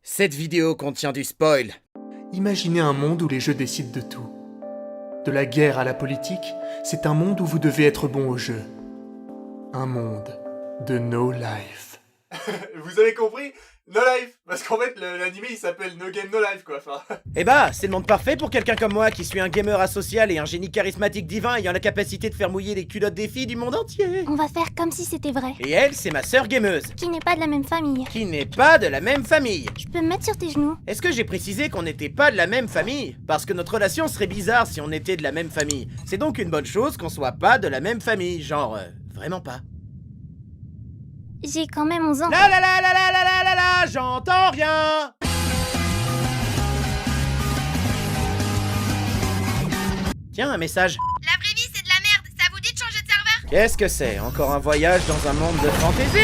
Cette vidéo contient du spoil. Imaginez un monde où les jeux décident de tout. De la guerre à la politique, c'est un monde où vous devez être bon au jeu. Un monde de no life. Vous avez compris? No life. Parce qu'en fait, l'anime il s'appelle No Game No Life quoi. Enfin... Eh bah, c'est le monde parfait pour quelqu'un comme moi qui suis un gamer asocial et un génie charismatique divin ayant la capacité de faire mouiller les culottes des filles du monde entier. On va faire comme si c'était vrai. Et elle, c'est ma sœur gameuse, Qui n'est pas de la même famille. qui n'est pas de la même famille. Tu peux me mettre sur tes genoux? Est-ce que j'ai précisé qu'on n'était pas de la même famille? Parce que notre relation serait bizarre si on était de la même famille. C'est donc une bonne chose qu'on soit pas de la même famille, genre, vraiment pas. J'ai quand même 11 ans. La la la la la la la la la, j'entends rien. Tiens, un message. La vraie vie, c'est de la merde. Ça vous dit de changer de serveur? Qu'est-ce que c'est? Encore un voyage dans un monde de fantaisie?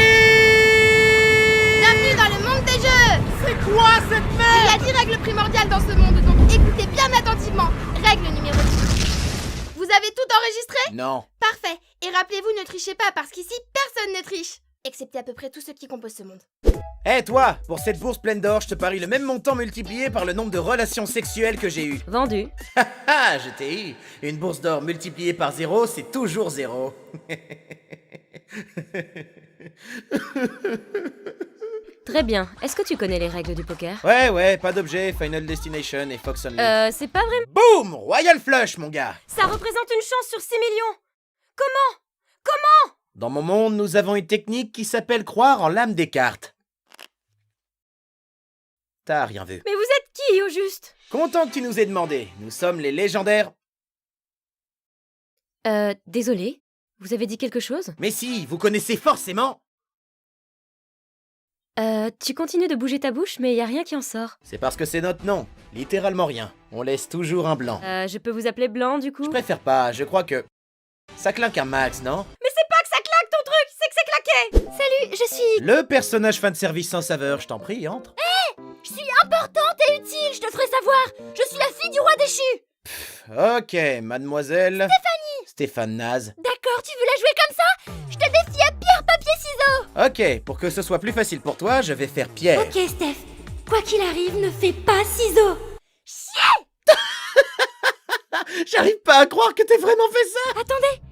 Bienvenue dans le monde des jeux. C'est quoi cette Il merde? y a 10 règles primordiales dans ce monde, donc écoutez bien attentivement. Règle numéro 10. Vous avez tout enregistré? Non. Parfait. Et rappelez-vous, ne trichez pas, parce qu'ici, personne ne triche. Excepté à peu près tous ceux qui composent ce monde. Eh toi, pour cette bourse pleine d'or, je te parie le même montant multiplié par le nombre de relations sexuelles que j'ai eues. Vendu. Ah, je t'ai eu. Une bourse d'or multipliée par 0, c'est toujours 0. Très bien. Est-ce que tu connais les règles du poker? Ouais, pas d'objet, Final Destination et Fox Only. C'est pas vrai. Boum! Royal Flush, mon gars! Ça représente une chance sur 6 millions. Dans mon monde, nous avons une technique qui s'appelle croire en l'âme des cartes. T'as rien vu. Mais vous êtes qui, au juste? Content que tu nous aies demandé. Nous sommes les légendaires. Désolé. Vous avez dit quelque chose? Mais si, vous connaissez forcément. Tu continues de bouger ta bouche, mais y a rien qui en sort. C'est parce que c'est notre nom. Littéralement rien. On laisse toujours un blanc. Je peux vous appeler Blanc, du coup? Je préfère pas, je crois que... Ça claque un max, non? Mais c'est pas que ça claque ton truc, c'est que c'est claqué! Salut, je suis... Le personnage fan service sans saveur, je t'en prie, entre. Je suis importante et utile, je te ferai savoir. Je suis la fille du roi déchu. Ok, mademoiselle... Stéphane Naze. D'accord, tu veux la jouer comme ça? Je te défie à pierre, papier, ciseaux. Ok, pour que ce soit plus facile pour toi, je vais faire Pierre. Ok, Steph. Quoi qu'il arrive, ne fais pas ciseaux. J'arrive pas à croire que t'aies vraiment fait ça. Attendez,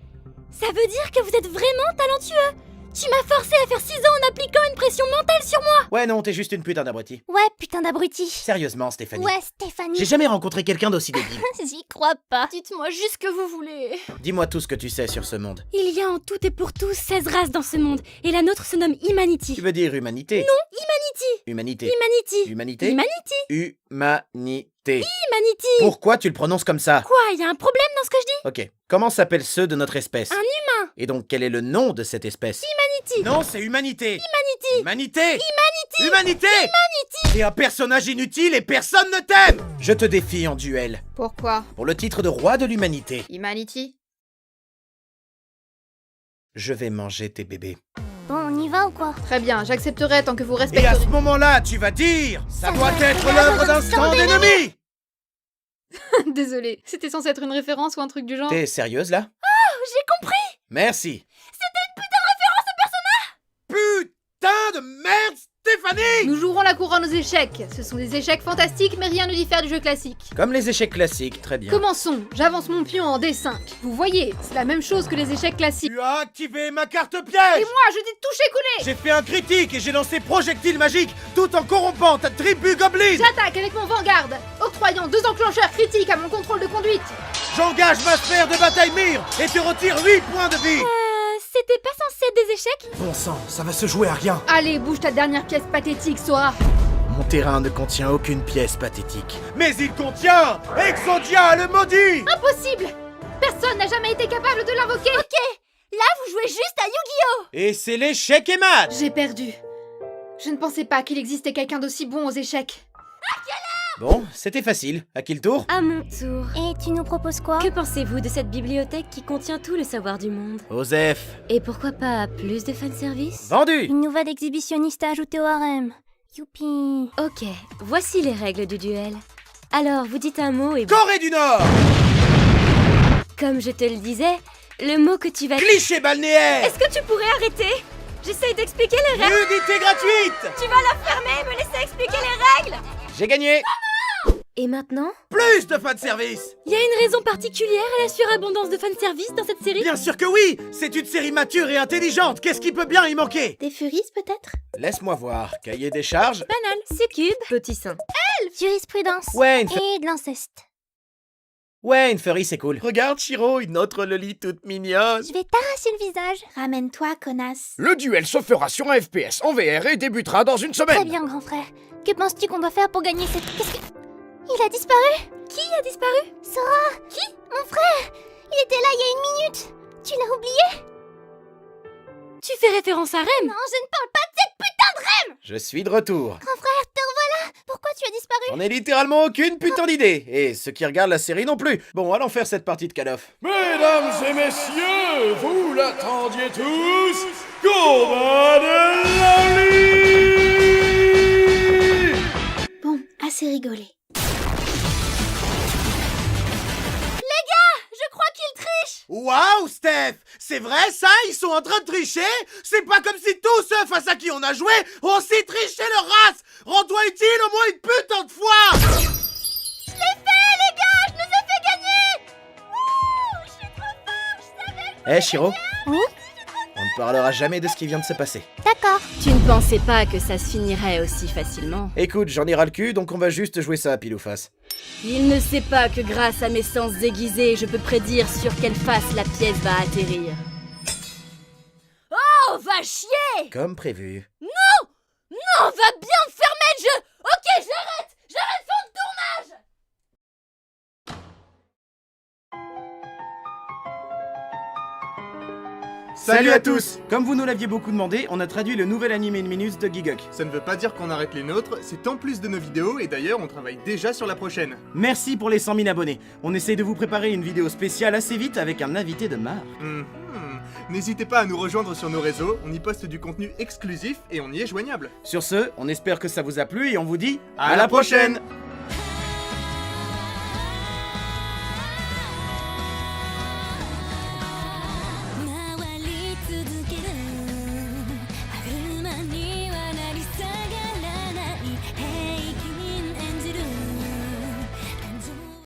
ça veut dire que vous êtes vraiment talentueux. Tu m'as forcé à faire ciseaux en appliquant une pression mentale sur moi. Ouais, non, t'es juste une putain d'abruti. Ouais, putain d'abruti. Sérieusement, Stéphanie. Ouais, Stéphanie. J'ai jamais rencontré quelqu'un d'aussi débile. J'y crois pas. Dites-moi juste ce que vous voulez. Dis-moi tout ce que tu sais sur ce monde. Il y a en tout et pour tout 16 races dans ce monde, et la nôtre se nomme Humanity. Tu veux dire humanité? Non, Humanity. Humanité. Humanity. Humanité? Humanity. Humanité. Humanity. Pourquoi tu le prononces comme ça? Quoi, il y a un problème dans ce que je dis? Ok. Comment s'appellent ceux de notre espèce? Un humain. Et donc, quel est le nom de cette espèce? Humanity. Non, c'est humanité. Humanity. Humanité. Humanité. T'es un personnage inutile et personne ne t'aime. Je te défie en duel. Pourquoi? Pour le titre de roi de l'humanité. Humanity? Je vais manger tes bébés. Bon, on y va ou quoi? Très bien, j'accepterai tant que vous Et à respecterez... ce moment-là, tu vas dire, ça doit être l'œuvre l'œuvre d'un d'un stand stand ennemi. Désolée, c'était censé être une référence ou un truc du genre? T'es sérieuse là? J'ai compris. Merci. C'était une putain de référence de personnage. Putain de merde, Stéphanie. Nous jouerons la couronne aux échecs. Ce sont des échecs fantastiques, mais rien ne diffère du jeu classique. Comme les échecs classiques, très bien. Commençons. J'avance mon pion en D5. Vous voyez, c'est la même chose que les échecs classiques. Tu as activé ma carte Et piège. moi, je t'ai touché coulé. J'ai fait un critique et j'ai lancé projectile magique tout en corrompant ta tribu goblin. J'attaque avec mon Vanguard, octroyant 2 enclencheurs critiques à mon contrôle de conduite. J'engage ma sphère de bataille mire et te retire 8 points de vie. C'était pas censé être des échecs? Bon sang, ça va se jouer à rien. Allez, bouge ta dernière pièce pathétique, Sora. Mon terrain ne contient aucune pièce pathétique. Mais il contient Exodia le maudit. Impossible. Personne n'a jamais été capable de l'invoquer. Là, vous jouez juste à Yu-Gi-Oh! Et c'est l'échec et match. J'ai perdu. Je ne pensais pas qu'il existait quelqu'un d'aussi bon aux échecs. Bon, c'était facile. À qui le tour? À mon tour. Et tu nous proposes quoi? Que pensez-vous de cette bibliothèque qui contient tout le savoir du monde? Osef. Et pourquoi pas plus de fanservice? Vendu. Une nouvelle exhibitionniste à ajouter au harem. Youpi. Ok, voici les règles du duel. Alors, vous dites un mot et... Corée du Nord. Comme je te le disais, le mot que tu vas... Cliché balnéaire. Est-ce que tu pourrais arrêter? J'essaye d'expliquer les règles. Nudité gratuite. Tu vas la fermer et me laisser expliquer les règles? J'ai gagné. Et maintenant? Plus de fanservice. Y a une raison particulière à la surabondance de fanservice dans cette série? Bien sûr que oui. C'est une série mature et intelligente. Qu'est-ce qui peut bien y manquer? Des Furies peut-être? Laisse-moi voir. Cahier des charges. Banal. Succube, petit sein. Jurisprudence. Ouais, Et de l'inceste. Ouais, une furry, c'est cool. Regarde, Shiro, une autre Loli toute mignonne. Je vais t'arracher le visage. Ramène-toi, connasse. Le duel se fera sur un FPS en VR et débutera dans une semaine. Très bien, grand frère. Que penses-tu qu'on doit faire pour gagner cette... Qu'est-ce que... Il a disparu? Qui a disparu? Sora. Qui? Mon frère. Il était là il y a une minute. Tu l'as oublié? Tu fais référence à Rem? Non, je ne parle pas de cette putain de Rem! Je suis de retour. Grand frère, te revoilà. Pourquoi tu as disparu? J'en ai littéralement aucune putain d'idée. Et ceux qui regardent la série non plus. Bon, allons faire cette partie de Call of. Mesdames et messieurs, vous l'attendiez tous, combat de Loli! Bon, assez rigolé. Je crois qu'il triche! Waouh, Steph! C'est vrai ça? Ils sont en train de tricher? C'est pas comme si tous ceux face à qui on a joué, on s'est triché leur race! Rends-toi utile au moins une putain de fois! Je l'ai fait, les gars! Je nous ai fait gagner! Wouh! Je suis trop fort! Je savais! Eh, Shiro? Oui? On ne parlera jamais de ce qui vient de se passer. D'accord. Tu ne pensais pas que ça se finirait aussi facilement. Écoute, j'en ai ras le cul, donc on va juste jouer ça à pile ou face. Il ne sait pas que grâce à mes sens aiguisés, je peux prédire sur quelle face la pièce va atterrir. Oh, va chier! Comme prévu. Non, va bien fermer le jeu! Ok, j'arrête! J'arrête fond de tournage! Salut à tous! Comme vous nous l'aviez beaucoup demandé, on a traduit le nouvel anime in minutes de Gigok. Ça ne veut pas dire qu'on arrête les nôtres, c'est en plus de nos vidéos, et d'ailleurs on travaille déjà sur la prochaine. Merci pour les 100 000 abonnés. On essaie de vous préparer une vidéo spéciale assez vite avec un invité de marque. N'hésitez pas à nous rejoindre sur nos réseaux, on y poste du contenu exclusif et on y est joignable. Sur ce, on espère que ça vous a plu et on vous dit À la prochaine.